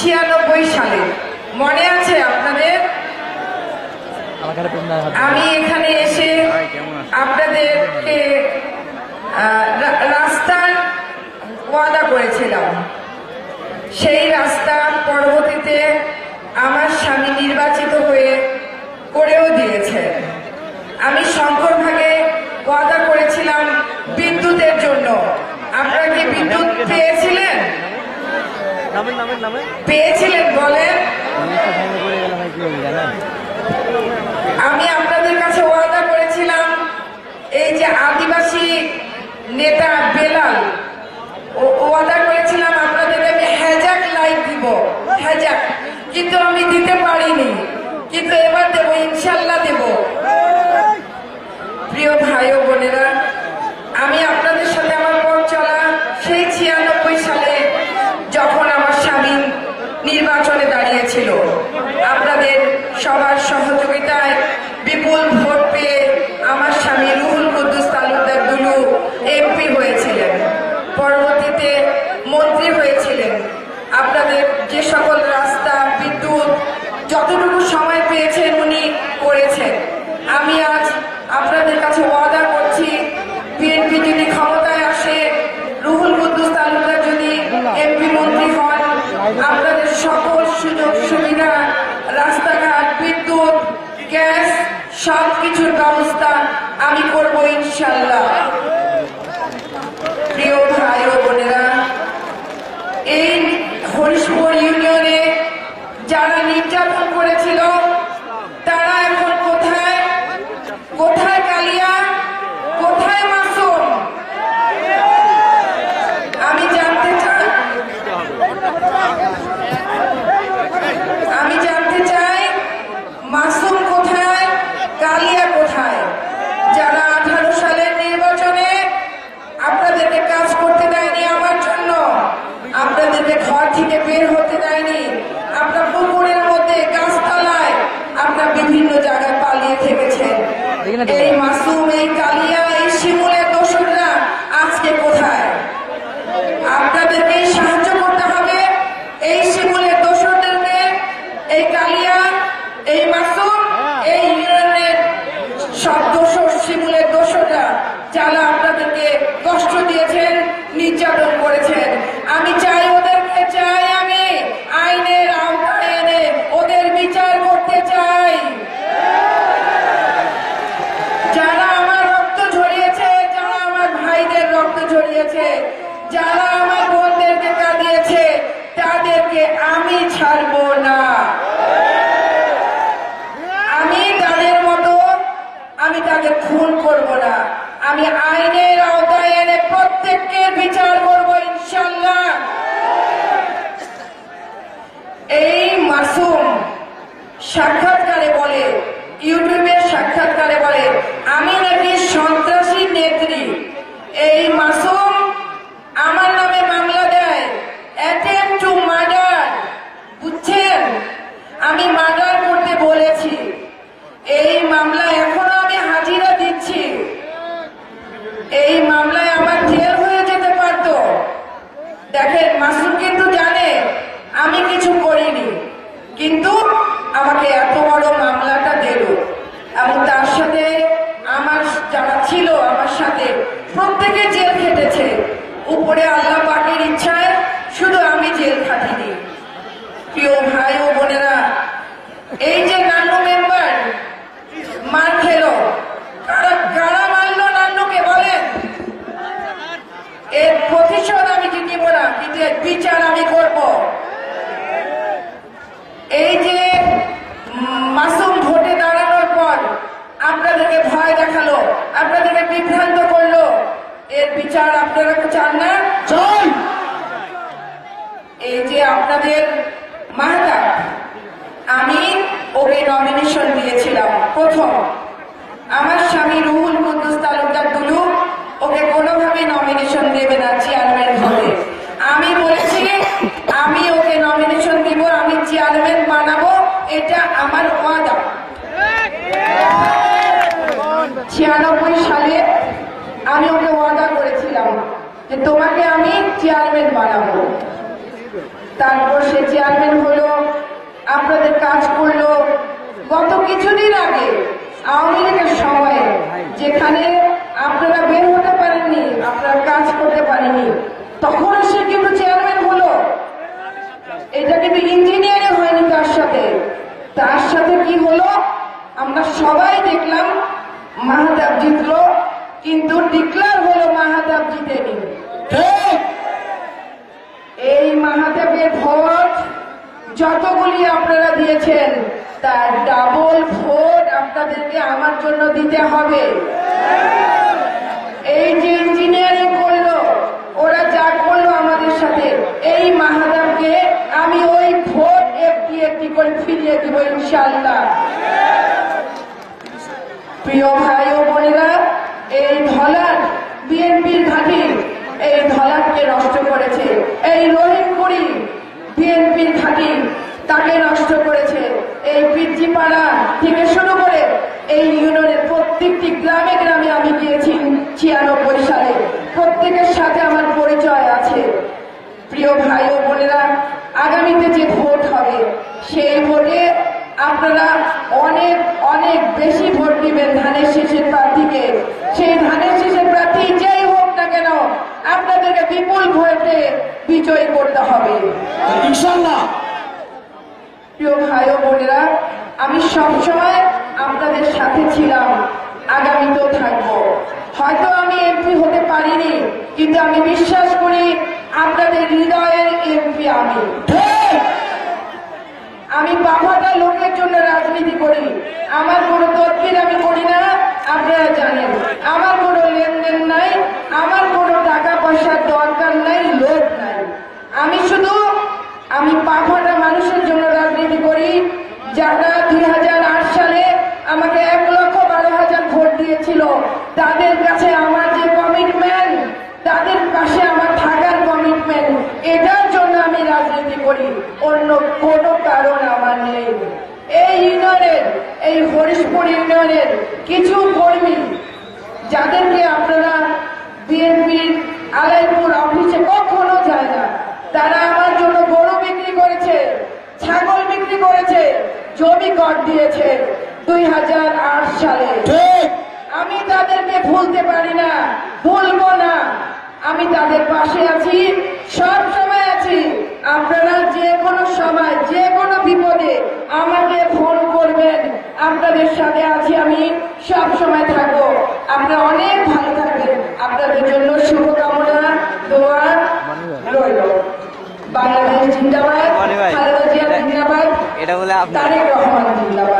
96 সালে মনে আছে আপনাদের? আমি এখানে এসে আপনাদেরকে রাস্তার ওয়াদা করেছিলাম। সেই রাস্তা পরবর্তীতে আমার স্বামী নির্বাচিত হয়ে করেও দিয়েছে। আমি শঙ্করভাগে ওয়াদা করেছিলাম বিদ্যুতের জন্য। আপনারা কি বিদ্যুৎ পেয়েছিলেন? পেয়েছিলেন বলেন? আমি আপনাদের কাছে ওয়াদা করেছিলাম এই যে আদিবাসী নেতা বেলাল, ওয়াদা করেছিলাম আপনাদেরকে আমি হ্যাজাক লাইট দিব, হ্যাজাক, কিন্তু আমি দিতে পারিনি, কিন্তু এবার দেবো, ইনশাল্লাহ দেব। প্রিয় ভাই ও বোনেরা, আমি আপনাদের সাথে আমার পথ চলা সেই 96 সালে যখন আমার স্বামী নির্বাচনে দাঁড়িয়েছিল, আপনাদের সবার সহযোগিতায় বিপুল ভোট পেয়ে আমার স্বামী রুহুল কুদ্দুস তালুকদার দুলু এমপি হয়েছিলেন, পরবর্তীতে মন্ত্রী হয়েছিলেন। আপনাদের যে সকল রাস্তা, বিদ্যুৎ যতটুকু সময় পেয়েছেন উনি করেছেন। আমি আজ আপনাদের কাছে ওয়াদা করছি, বিএনপি যদি ক্ষমতায় আসে, রুহুল কুদ্দুস তালুকদার যদি এমপি মন্ত্রী হন, আপনাদের সকল সুযোগ সুবিধা, রাস্তাঘাট, বিদ্যুৎ, গ্যাস সবকিছুর ব্যবস্থা আমি করব ইনশাল্লাহ। প্রিয় ভাই ও বোনেরা, এই হরিশপুর ইউনিয়নে যারা নির্যাতন করেছিল তারা এখন কোথায়? কোথায় কালিয়া? কোথায় মাসুম? আমি জানতে চাই মাসুম কোথায়, কালিয়া কোথায়? যারা 18 সালের নির্বাচনে আপনাদেরকে কাজ করতে দেয়নি, আমার জন্য আপনাদেরকে ঘর থেকে বের হতে দেয়নি, আপনার পুকুরের মধ্যে, গাছতলায়, আপনার বিভিন্ন জায়গায় পালিয়ে থেকেছেন, এই মাসুম, এই কালিয়া, এই শিমুলের দোসররা আজকে কোথায়? আপনাদেরকে সাহায্য করতে হবে এই শিমুলের দোসরদেরকে, এই কালিয়া, এই মাসুম, এই ইউনিয়নের সব দোসর, শিমুলের দোসররা যারা আপনাদেরকে কষ্ট দিয়েছেন, নির্যাতন করেছেন। আমি চাই, ওদেরকে চাই, আমি আইনের আওতায় এনে ওদের বিচার করতে চাই। যারা আমার রক্ত ঝরিয়েছে, যারা আমার ভাইদের রক্ত ঝরিয়েছে, যারা আমার বোনদেরকে কাঁদিয়েছে, তাদেরকে আমি ছাড়বো না। আমি তাদের মতো আমি তাদের খুন করব না। আমি আইনের আওতায় এনে প্রত্যেককে বিচার করব ইনশাল্লাহ। এই মাসুম সাক্ষাৎকারে বলে, ইউটিউবের সাক্ষাৎকারে বলে আমি নাকি সন্ত্রাসী নেত্রী। এই মাসুম আমার নামে মামলা দেয়, অ্যাটেম্পট টু মার্ডার। বুঝছেন? আমি মার্ডার করতে বলেছি। এই মামলায় এখনো আমি হাজিরা দিচ্ছি। এই মামলায় আমার জেল হয়ে যেতে পারত। দেখেন, মাসুম কিন্তু জানে আমি কিছু করিনি, কিন্তু আমাকে এত বড় মামলাটা দিল, এবং তার সাথে আমার যারা ছিল আমার সাথে প্রত্যেকে জেল খেটেছে। উপরে আল্লাহ পাকের ইচ্ছায় শুধু আমি জেল খাটিনি। প্রিয় ভাই ও বোনেরা, এই যে নান্নু মেম্বার মার খেলো, কারা মারলো নান্নুকে বলেন? এর প্রতিশোধ আমি নিব না, কিন্তু এর বিচার আমি করব। এই যে মাসুম ভোটে দাঁড়ানোর পর আপনাদেরকে ভয় দেখালো, আপনাদেরকে বিভ্রান্ত করলো, এর বিচার আপনারা চান না? চাই। এই যে আপনাদের মাহতাব, আমি ওকে নমিনেশন দিয়েছিলাম প্রথম। আমার স্বামী রুহুল কুদ্দুস তালুকদার দুলু ওকে কোনোভাবে নমিনেশন দেবে না চেয়ারম্যান হবে। আমি বলেছি আমি ওকে নমিনেশন দিব, আমি চেয়ারম্যান বানাবো, এটা আমার ওয়াদা। 96 সালে আমি ওকে ওয়াদা করেছিলাম যে তোমাকে আমি চেয়ারম্যান বানাবো। তারপর সে চেয়ারম্যান হলো, আপনাদের কাজ করলো। গত কিছুদিন আগে আওয়ামী লীগের সময়ে যেখানে আপনারা বের হতে পারেননি, আপনারা কাজ করতে পারেননি, তখন সে কিন্তু চেয়ারম্যান হলো। এটা কিন্তু ইঞ্জিনিয়ারিং হয়নি তার সাথে কি হলো আমরা সবাই দেখলাম। মাহতাব জিতলো, কিন্তু ডিক্লার হলো মাহতাব জিতেনি। এই মাহতাবের ভোট যতগুলি আপনারা দিয়েছেন তার ডাবল ভোট আপনাদেরকে আমার জন্য দিতে হবে। এই যে ইঞ্জিনিয়ারিং করলো, ওরা যা করলো আমাদের সাথে, এই মাহতাবকে আমি ওই ভোট একটি একটি করে ফিরিয়ে দিব ইনশাআল্লাহ। প্রিয় ভাই ও বোনেরা, এই ধলাট বিএনপির ঘাঁটি, এই ধলাটকে নষ্ট করেছে। এই রহিমপুরি বিএনপির ঘাঁটি, তাকে নষ্ট করেছে। এই পিচ্চিপাড়া থেকে শুরু করে এই ইউনিয়নের প্রত্যেকটি গ্রামে গ্রামে আমি গিয়েছি 96 সালে, প্রত্যেকের সাথে আমার পরিচয় আছে। প্রিয় ভাই ও বোনেরা, আগামীতে যে ভোট হবে সেই ভোটে আপনারা অনেক অনেক বেশি ভোট দিবেন ধানের শীষের প্রার্থীকে। সেই ধানের শীষের প্রার্থী যেই হোক না কেন আপনাদেরকে বিপুল ভোটে বিজয়ী করতে হবে ইনশাআল্লাহ। প্রিয় ভাই ও বোনেরা, আমি সবসময় আপনাদের সাথে ছিলাম, আগামীতেও থাকবো। হয়তো আমি এমপি হতে পারিনি, কিন্তু আমি বিশ্বাস করি আপনাদের হৃদয়ের এমপি আমি বাবাটা লোকের জন্য রাজনীতি করি। আমার কোনো তদবির আমি করি না, আপনারা জানেন। আমার কোনো লেনদেন নাই, আমার কোনো টাকা পয়সার দরকার নাই, লোক নাই। আমি বাবাটা মানুষের জন্য রাজনীতি করি, যারা 2008 সালে আমাকে 1,12,000 ভোট দিয়েছিল, তাদের কাছে আমার যে কমিটমেন্ট, তাদের পাশে আমার থাকার কমিটমেন্ট, এটার জন্য আমি রাজনীতি করি, অন্য কোনো কারণ আমার নেই। এই ইউনিয়নের, এই হরিশপুর ইউনিয়নের কিছু কর্মী যাদেরকে আপনারা বিএনপির আলাইপুর অফিসে কখনো যায় না, তারা আমার জন্য গরু বিক্রি করেছে, ছাগল বিক্রি করেছে, জমি কর দিয়েছে 2008 সালে। আমি তাদেরকে ভুলতে পারি না, ভুলবো না। আমি তাদের পাশে আছি, সব সময় আছি। আপনারা যে কোনো সময়, যে কোনো বিপদে আমাকে ফোন করবেন, আপনাদের সাথে আছি, আমি সব সময় থাকবো। আপনারা অনেক ভালো থাকবেন, আপনাদের জন্য শুভকামনা, দোয়া রইল। বাংলাদেশ জিন্দাবাদ, খালেদা জিয়া জিন্দাবাদ, তারেক রহমান জিন্দাবাদ।